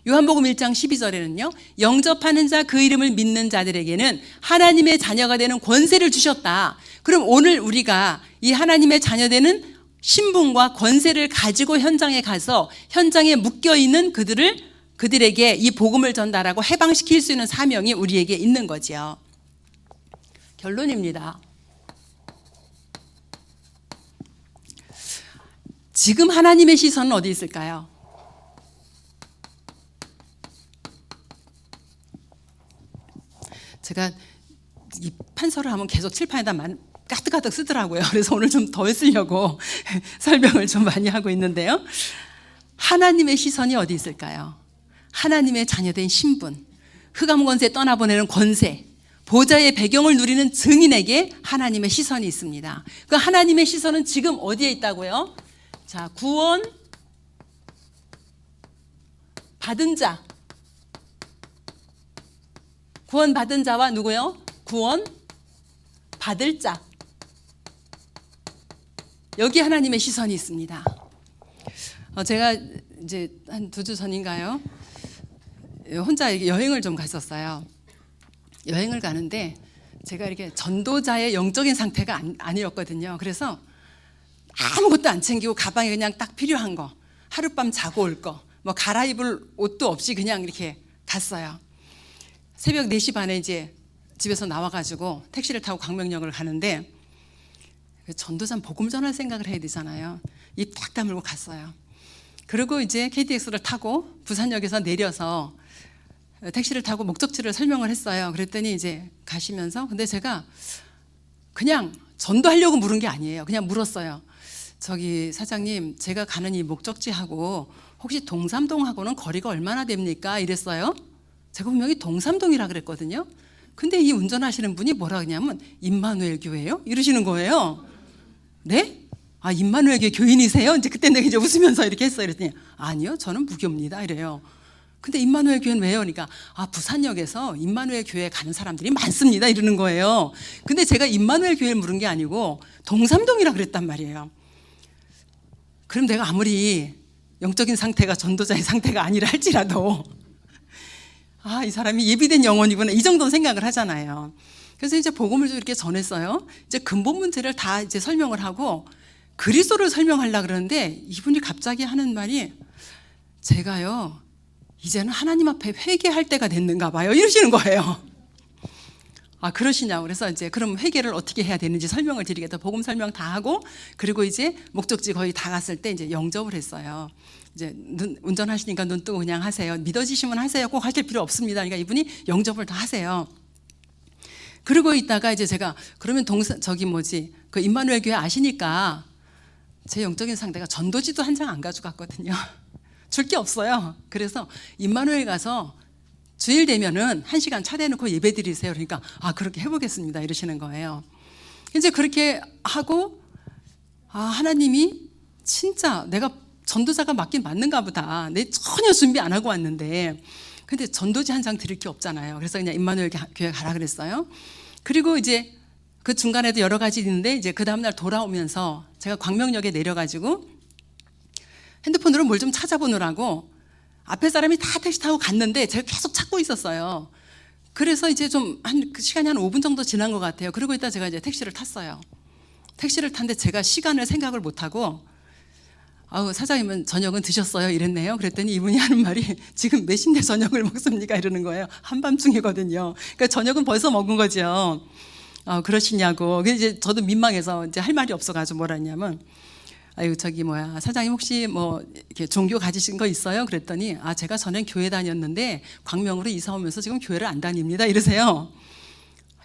요한복음 1장 12절에는요. 영접하는 자, 그 이름을 믿는 자들에게는 하나님의 자녀가 되는 권세를 주셨다. 그럼 오늘 우리가 이 하나님의 자녀 되는 신분과 권세를 가지고 현장에 가서 현장에 묶여있는 그들에게 이 복음을 전달하고 해방시킬 수 있는 사명이 우리에게 있는 거죠. 결론입니다. 지금 하나님의 시선은 어디 있을까요? 제가 이 판서를 하면 계속 칠판에다 가득가득 쓰더라고요. 그래서 오늘 좀 덜 쓰려고 설명을 좀 많이 하고 있는데요. 하나님의 시선이 어디 있을까요? 하나님의 자녀된 신분, 흑암 권세 떠나보내는 권세, 보좌의 배경을 누리는 증인에게 하나님의 시선이 있습니다. 그 하나님의 시선은 지금 어디에 있다고요? 자, 구원 받은 자, 구원 받은 자와 누구요? 구원 받을 자. 여기 하나님의 시선이 있습니다. 제가 이제 한 2주 전인가요? 혼자 여행을 좀 갔었어요. 여행을 가는데 제가 이렇게 전도자의 영적인 상태가 아니었거든요. 그래서 아무것도 안 챙기고 가방에 그냥 딱 필요한 거, 하룻밤 자고 올 거, 뭐 갈아입을 옷도 없이 그냥 이렇게 갔어요. 새벽 4시 반에 이제 집에서 나와가지고 택시를 타고 광명역을 가는데, 전도자 복음 전할 생각을 해야 되잖아요. 입 딱 다물고 갔어요. 그리고 이제 KTX를 타고 부산역에서 내려서 택시를 타고 목적지를 설명을 했어요. 그랬더니 이제 가시면서, 근데 제가 그냥 전도하려고 물은 게 아니에요. 그냥 물었어요. 저기 사장님, 제가 가는 이 목적지하고 혹시 동삼동하고는 거리가 얼마나 됩니까? 이랬어요. 제가 분명히 동삼동이라 그랬거든요. 근데 이 운전하시는 분이 뭐라 그러냐면 임마누엘 교회요? 이러시는 거예요. 네? 아, 임마누엘 교회 교인이세요? 이제 그때 내가 이제 웃으면서 이렇게 했어요. 그랬더니 아니요, 저는 무교입니다. 이래요. 근데 임마누엘 교회는 왜요? 그러니까 아, 부산역에서 임마누엘 교회에 가는 사람들이 많습니다. 이러는 거예요. 근데 제가 임마누엘 교회를 물은 게 아니고 동삼동이라 그랬단 말이에요. 그럼 내가 아무리 영적인 상태가 전도자의 상태가 아니라 할지라도 아, 이 사람이 예비된 영혼이구나, 이 정도는 생각을 하잖아요. 그래서 이제 복음을 좀 이렇게 전했어요. 이제 근본 문제를 다 이제 설명을 하고 그리스도를 설명하려고 그러는데 이분이 갑자기 하는 말이, 제가요 이제는 하나님 앞에 회개할 때가 됐는가 봐요, 이러시는 거예요. 아, 그러시냐고. 그래서 이제 그럼 회개를 어떻게 해야 되는지 설명을 드리겠다. 복음 설명 다 하고, 그리고 이제 목적지 거의 다 갔을 때 이제 영접을 했어요. 이제 운전하시니까 눈 뜨고 그냥 하세요. 믿어지시면 하세요. 꼭 하실 필요 없습니다. 그러니까 이분이 영접을 다 하세요. 그러고 있다가 이제 제가 그러면 그 임마누엘 교회 아시니까, 제 영적인 상태가 전도지도 한 장 안 가져갔거든요. 줄 게 없어요. 그래서 임마누엘 가서 주일 되면은 1시간 차대놓고 예배 드리세요. 그러니까 아, 그렇게 해보겠습니다. 이러시는 거예요. 이제 그렇게 하고, 아, 하나님이 진짜 내가 전도자가 맞긴 맞는가 보다. 내 전혀 준비 안 하고 왔는데, 근데 전도지 한 장 드릴 게 없잖아요. 그래서 그냥 임마누엘 교회 가라 그랬어요. 그리고 이제 그 중간에도 여러 가지 있는데, 이제 그 다음날 돌아오면서 제가 광명역에 내려가지고 핸드폰으로 뭘 좀 찾아보느라고 앞에 사람이 다 택시 타고 갔는데 제가 계속 찾고 있었어요. 그래서 이제 좀 시간이 한 5분 정도 지난 것 같아요. 그러고 있다 제가 이제 택시를 탔어요. 택시를 탔는데 제가 시간을 생각을 못하고, 아우, 사장님은 저녁은 드셨어요? 이랬네요. 그랬더니 이분이 하는 말이, 지금 몇 시인데 저녁을 먹습니까? 이러는 거예요. 한밤중이거든요. 그러니까 저녁은 벌써 먹은 거죠. 그러시냐고. 이제 저도 민망해서 이제 할 말이 없어가지고 뭐라 했냐면, 아유, 사장님 혹시 뭐 이렇게 종교 가지신 거 있어요? 그랬더니 아, 제가 전엔 교회 다녔는데 광명으로 이사 오면서 지금 교회를 안 다닙니다. 이러세요.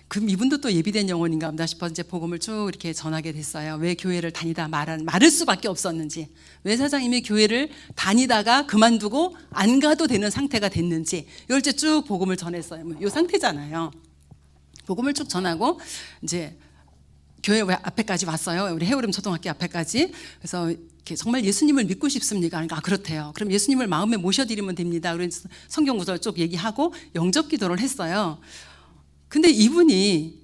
그럼 이분도 또 예비된 영혼인가 보다 싶어 이제 복음을 쭉 이렇게 전하게 됐어요. 왜 교회를 다니다 말을 수밖에 없었는지, 왜 사장님이 교회를 다니다가 그만두고 안 가도 되는 상태가 됐는지, 이걸 이제 쭉 복음을 전했어요. 이 상태잖아요. 복음을 쭉 전하고 이제 교회 앞에까지 왔어요. 우리 해오름 초등학교 앞에까지. 그래서 정말 예수님을 믿고 싶습니까? 그러니까 그렇대요. 그럼 예수님을 마음에 모셔드리면 됩니다. 그래서 성경 구절 쭉 얘기하고 영접 기도를 했어요. 근데 이분이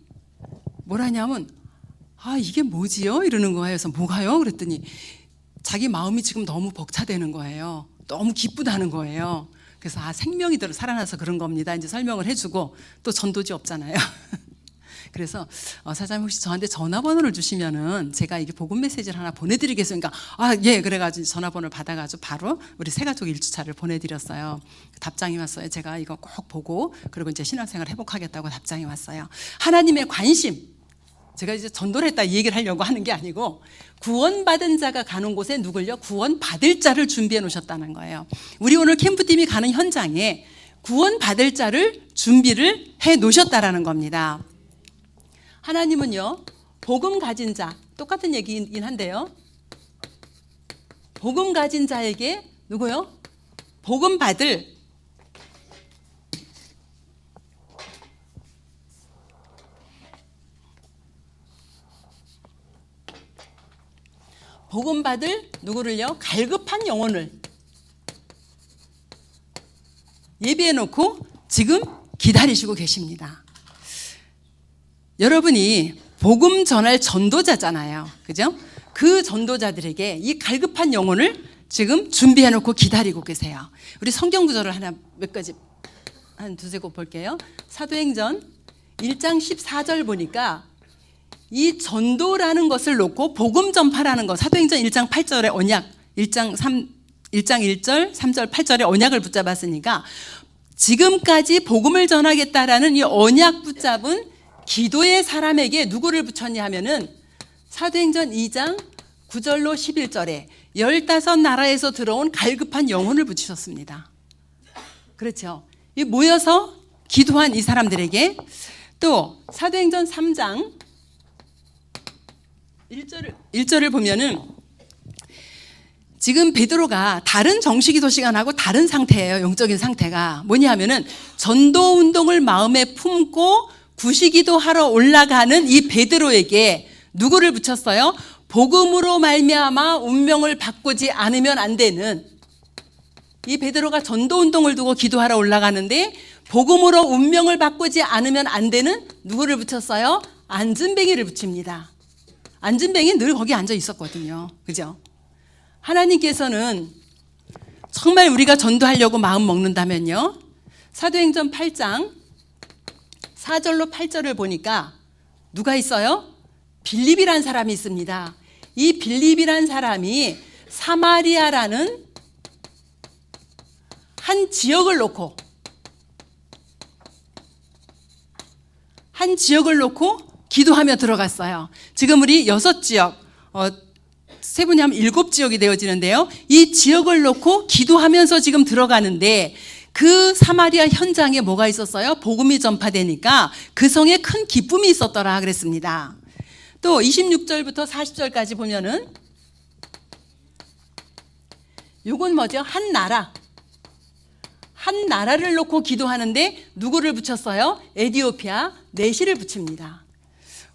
뭐라냐면 아, 이게 뭐지요? 이러는 거예요. 그래서 뭐가요? 그랬더니 자기 마음이 지금 너무 벅차대는 거예요. 너무 기쁘다는 거예요. 그래서 아, 생명이 살아나서 그런 겁니다. 이제 설명을 해주고, 또 전도지 없잖아요. 그래서 사장님 혹시 저한테 전화번호를 주시면은 제가 이게 복음 메시지를 하나 보내드리겠습니까? 아, 예. 그래가지고 전화번호를 받아가지고 바로 우리 새가족 1주차를 보내드렸어요. 답장이 왔어요. 제가 이거 꼭 보고, 그리고 이제 신앙생활 회복하겠다고 답장이 왔어요. 하나님의 관심. 제가 이제 전도를 했다 이 얘기를 하려고 하는 게 아니고, 구원받은 자가 가는 곳에 누굴요? 구원받을 자를 준비해 놓으셨다는 거예요. 우리 오늘 캠프팀이 가는 현장에 구원받을 자를 준비를 해 놓으셨다라는 겁니다. 하나님은요, 복음 가진 자, 똑같은 얘기이긴 한데요, 복음 가진 자에게 누구요? 복음 받을 누구를요? 갈급한 영혼을 예비해 놓고 지금 기다리시고 계십니다. 여러분이 복음 전할 전도자잖아요. 그죠? 그 전도자들에게 이 갈급한 영혼을 지금 준비해 놓고 기다리고 계세요. 우리 성경 구절을 하나 몇 가지 한 두세 곳 볼게요. 사도행전 1장 14절 보니까 이 전도라는 것을 놓고 복음 전파라는 것, 사도행전 1장 8절의 언약, 1장 1절, 3절, 8절의 언약을 붙잡았으니까 지금까지 복음을 전하겠다라는 이 언약 붙잡은 기도의 사람에게 누구를 붙였냐 하면은 사도행전 2장 9절로 11절에 15나라에서 들어온 갈급한 영혼을 붙이셨습니다. 그렇죠. 이 모여서 기도한 이 사람들에게 또 사도행전 3장 1절을 보면은 지금 베드로가 다른 정식기도 시간하고 다른 상태예요. 영적인 상태가 뭐냐 하면은 전도 운동을 마음에 품고 구시기도 하러 올라가는 이 베드로에게 누구를 붙였어요? 복음으로 말미암아 운명을 바꾸지 않으면 안 되는, 이 베드로가 전도 운동을 두고 기도하러 올라가는데 복음으로 운명을 바꾸지 않으면 안 되는 누구를 붙였어요? 안진뱅이를 붙입니다. 안진뱅이 늘 거기 앉아 있었거든요. 그죠? 하나님께서는 정말 우리가 전도하려고 마음 먹는다면요, 사도행전 8장 4절로 8절을 보니까 누가 있어요? 빌립이란 사람이 있습니다. 이 빌립이란 사람이 사마리아라는 한 지역을 놓고 기도하며 들어갔어요. 지금 우리 6지역, 세 분이 하면 7지역이 되어지는데요. 이 지역을 놓고 기도하면서 지금 들어가는데 그 사마리아 현장에 뭐가 있었어요? 복음이 전파되니까 그 성에 큰 기쁨이 있었더라 그랬습니다. 또 26절부터 40절까지 보면은 요건 뭐죠? 한 나라를 놓고 기도하는데 누구를 붙였어요? 에디오피아 네시를 붙입니다.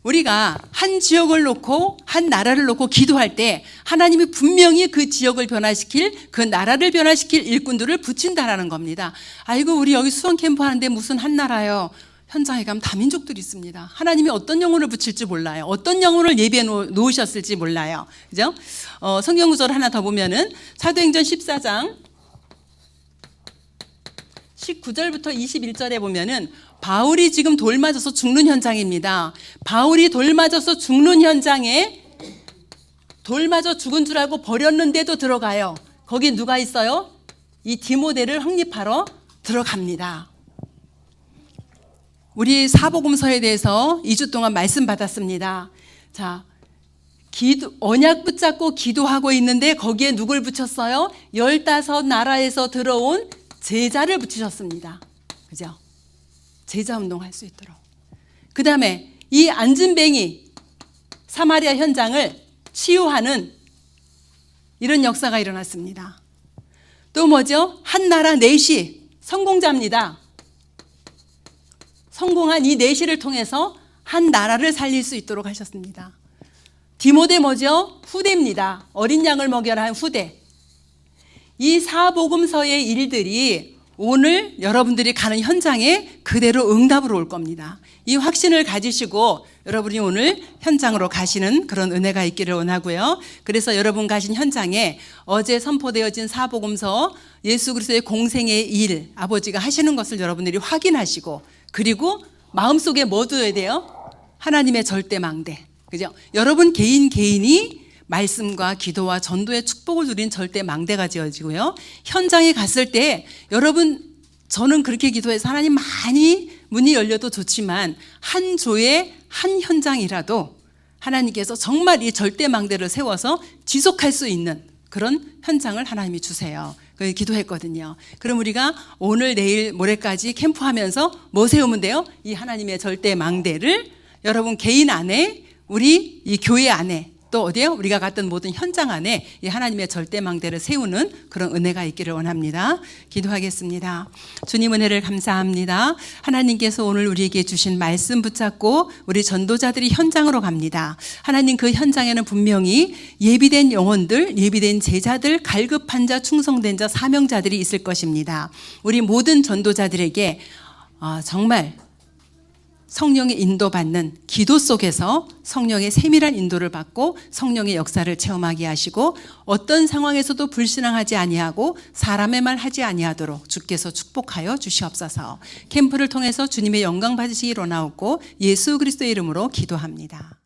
우리가 한 지역을 놓고 한 나라를 놓고 기도할 때 하나님이 분명히 그 지역을 변화시킬, 그 나라를 변화시킬 일꾼들을 붙인다라는 겁니다. 아이고 우리 여기 수원 캠프 하는데 무슨 한 나라요? 현장에 가면 다민족들이 있습니다. 하나님이 어떤 영혼을 붙일지 몰라요. 어떤 영혼을 예비해 놓으셨을지 몰라요. 그죠? 성경 구절 하나 더 보면은 사도행전 14장 19절부터 21절에 보면은 바울이 지금 돌 맞아서 죽는 현장입니다. 바울이 돌 맞아서 죽는 현장에 돌 맞아 죽은 줄 알고 버렸는데도 들어가요. 거기 누가 있어요? 이 디모데를 확립하러 들어갑니다. 우리 사복음서에 대해서 2주 동안 말씀 받았습니다. 자, 언약 붙잡고 기도하고 있는데 거기에 누굴 붙였어요? 15나라에서 들어온 제자를 붙이셨습니다. 그죠? 제자 운동할 수 있도록. 그 다음에 이 안진뱅이 사마리아 현장을 치유하는 이런 역사가 일어났습니다. 또 뭐죠? 한 나라 넷이 성공자입니다. 성공한 이 내시를 통해서 한 나라를 살릴 수 있도록 하셨습니다. 디모데 뭐죠? 후대입니다. 어린 양을 먹여라 한 후대. 이 사복음서의 일들이 오늘 여러분들이 가는 현장에 그대로 응답으로 올 겁니다. 이 확신을 가지시고 여러분이 오늘 현장으로 가시는 그런 은혜가 있기를 원하고요. 그래서 여러분 가신 현장에 어제 선포되어진 사복음서 예수 그리스도의 공생의 일 아버지가 하시는 것을 여러분들이 확인하시고, 그리고 마음속에 뭐 둬야 돼요? 하나님의 절대망대. 그죠? 여러분 개인이 말씀과 기도와 전도의 축복을 누린 절대망대가 지어지고요. 현장에 갔을 때 여러분, 저는 그렇게 기도해서 하나님 많이 문이 열려도 좋지만 한 조의 한 현장이라도 하나님께서 정말 이 절대망대를 세워서 지속할 수 있는 그런 현장을 하나님이 주세요. 그 기도했거든요. 그럼 우리가 오늘 내일 모레까지 캠프하면서 뭐 세우면 돼요? 이 하나님의 절대망대를 여러분 개인 안에, 우리 이 교회 안에, 또 어디요? 우리가 갔던 모든 현장 안에 이 하나님의 절대망대를 세우는 그런 은혜가 있기를 원합니다. 기도하겠습니다. 주님 은혜를 감사합니다. 하나님께서 오늘 우리에게 주신 말씀 붙잡고 우리 전도자들이 현장으로 갑니다. 하나님 그 현장에는 분명히 예비된 영혼들, 예비된 제자들, 갈급한 자, 충성된 자, 사명자들이 있을 것입니다. 우리 모든 전도자들에게 정말 성령의 인도받는 기도 속에서 성령의 세밀한 인도를 받고 성령의 역사를 체험하게 하시고 어떤 상황에서도 불신앙하지 아니하고 사람의 말 하지 아니하도록 주께서 축복하여 주시옵소서. 캠프를 통해서 주님의 영광 받으시기 원하옵고 예수 그리스도의 이름으로 기도합니다.